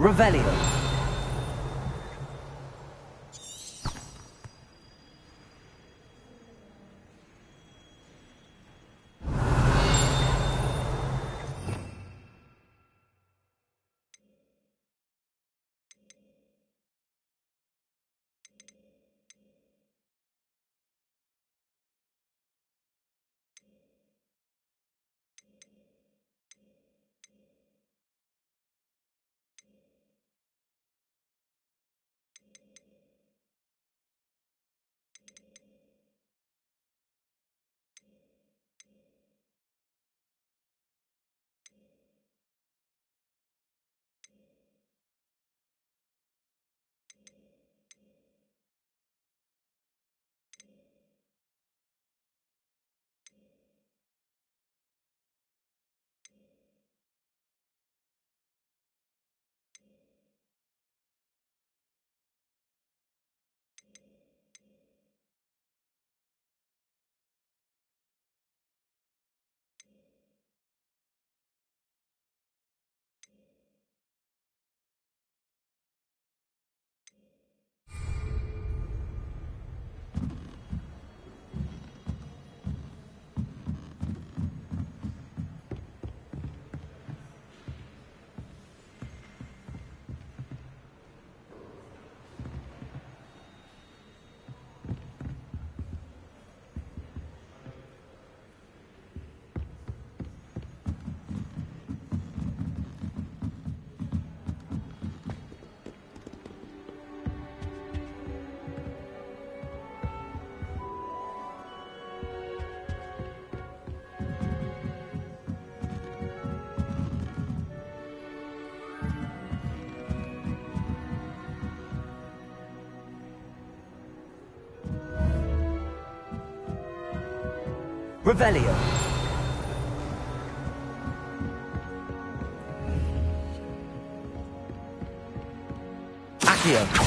Revelio! Revelio. Accio.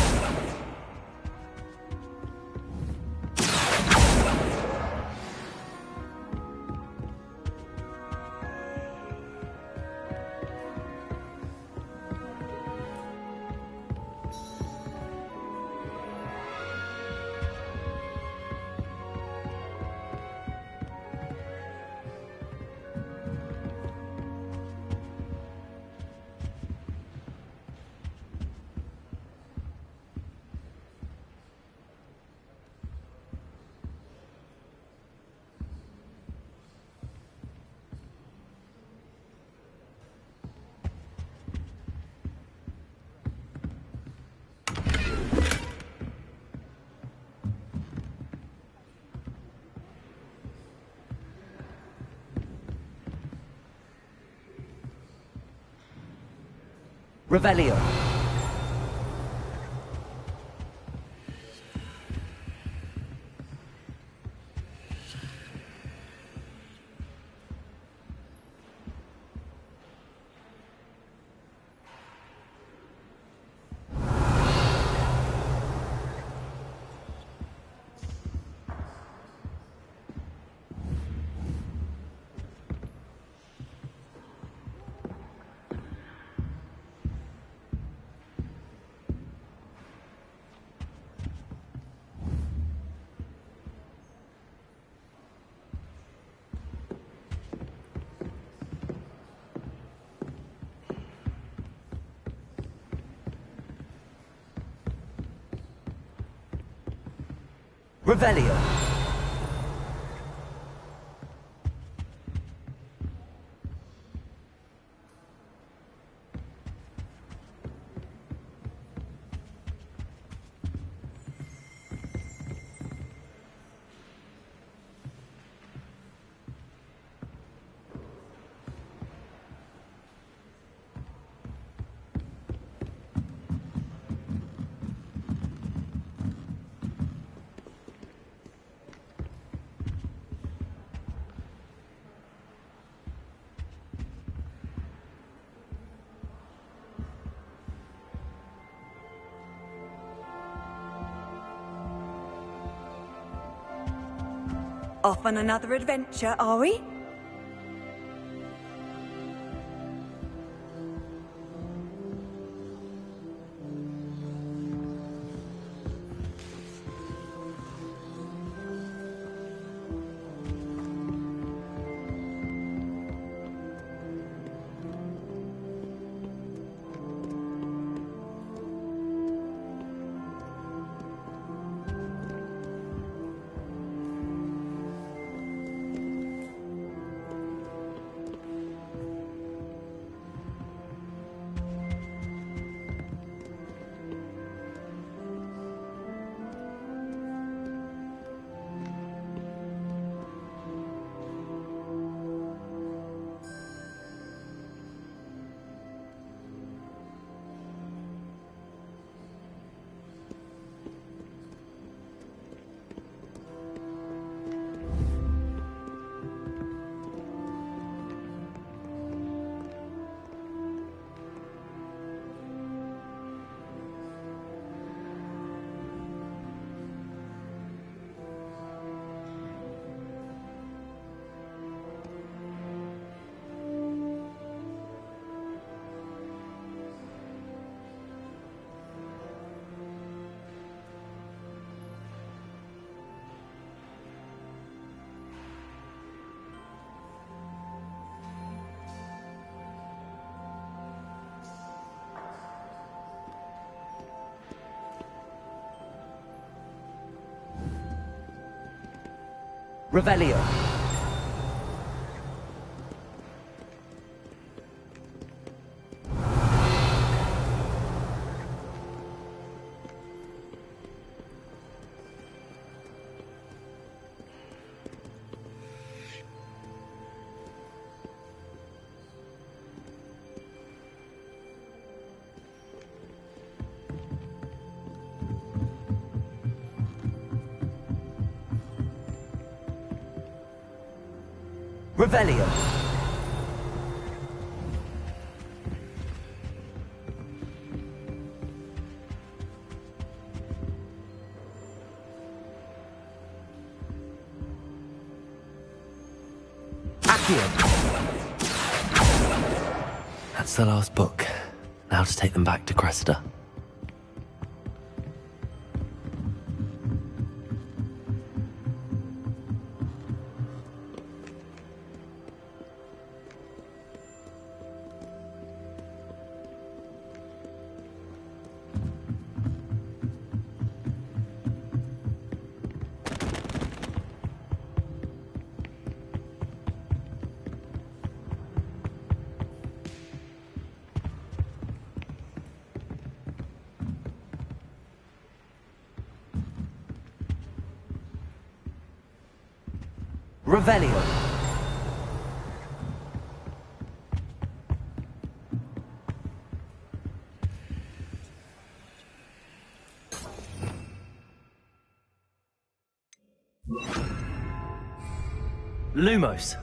Revelio. Revelio. Off on another adventure, are we? Revelio. Revelio. That's the last book. Now to take them back to Cressida. Revelio. Lumos.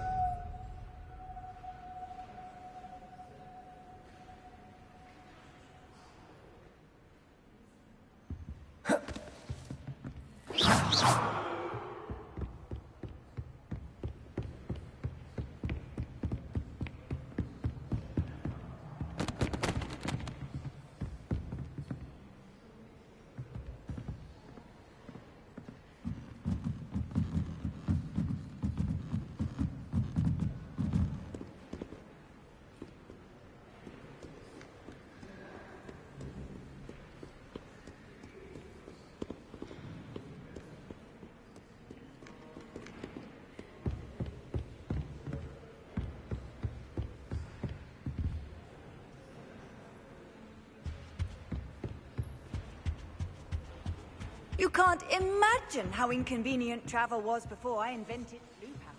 You can't imagine how inconvenient travel was before I invented loop hammer.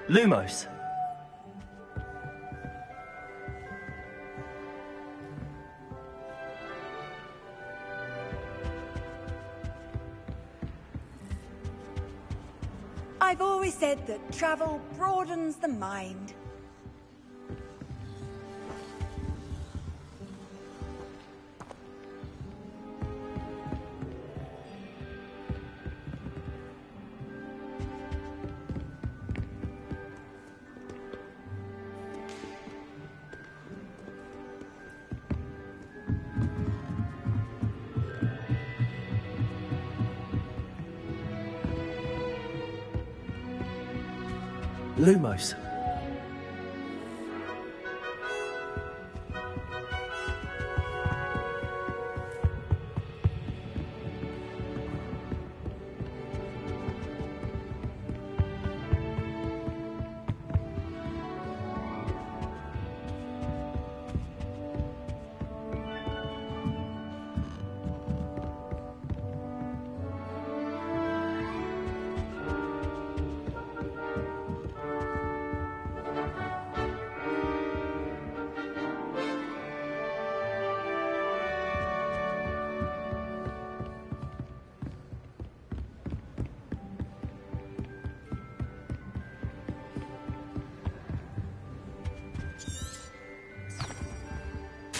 Lumos. I've always said that travel broadens the mind. Lumos.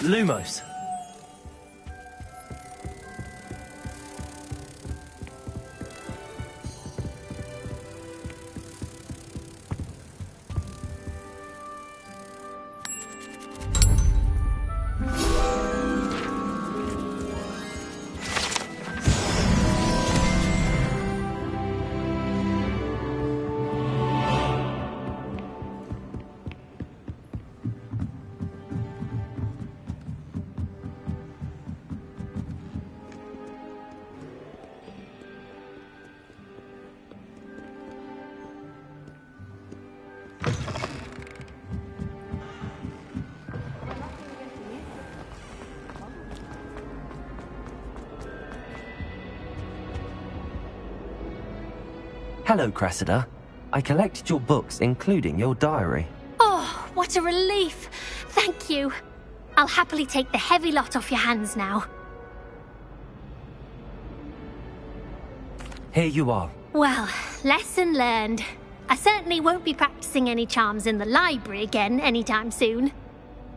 Lumos. Hello, Cressida. I collected your books, including your diary. Oh, what a relief. Thank you. I'll happily take the heavy lot off your hands now. Here you are. Well, lesson learned. I certainly won't be practicing any charms in the library again anytime soon.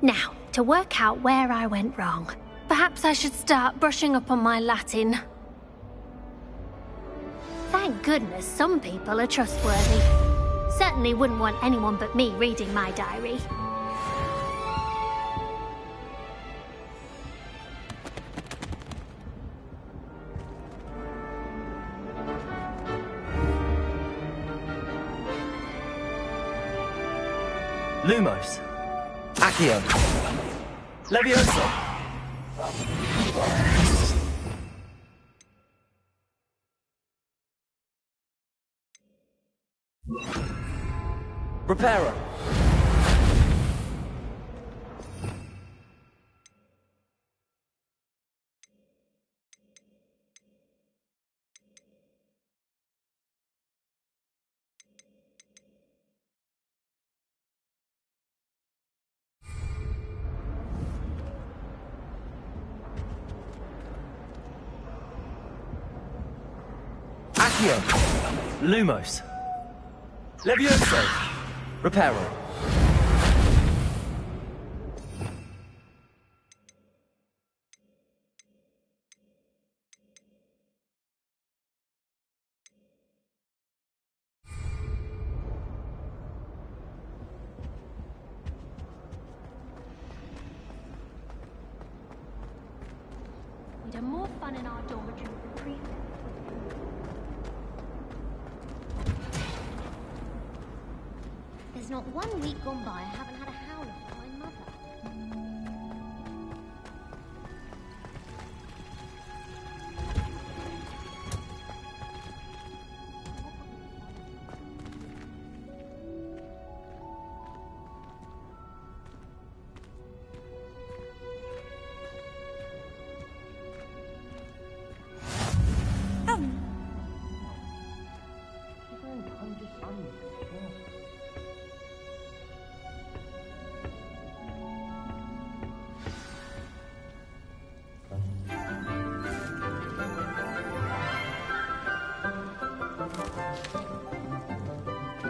Now, to work out where I went wrong. Perhaps I should start brushing up on my Latin. Thank goodness some people are trustworthy. Certainly wouldn't want anyone but me reading my diary. Lumos. Accio. Levioso. Reparo. Accio. Lumos. Levioso. Reparo. We'd have more fun in our dormitory with the prefect. There's not 1 week gone by I haven't had a howler from my mother.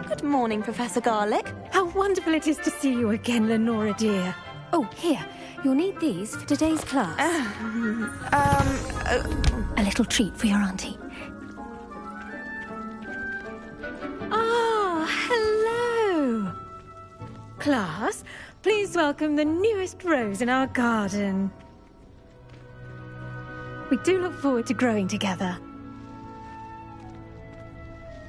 Good morning, Professor Garlick. How wonderful it is to see you again, Lenora dear. Oh, here. You'll need these for today's class. A little treat for your auntie. Ah, hello. Class, please welcome the newest rose in our garden. We do look forward to growing together.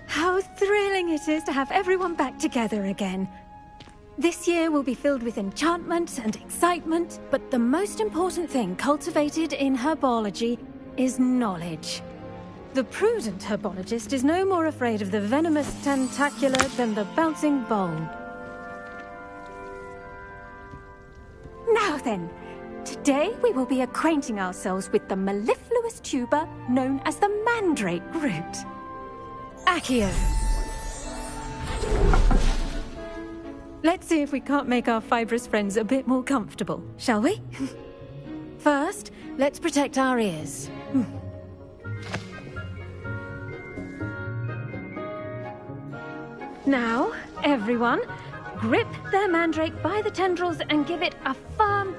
How thrilling it is to have everyone back together again. This year will be filled with enchantment and excitement, but the most important thing cultivated in herbology is knowledge. The prudent herbologist is no more afraid of the venomous tentacula than the bouncing bowl. Now then, today we will be acquainting ourselves with the mellifluous tuber known as the mandrake root. Accio. Let's see if we can't make our fibrous friends a bit more comfortable, shall we? First, let's protect our ears. Now, everyone, grip their mandrake by the tendrils and give it a firm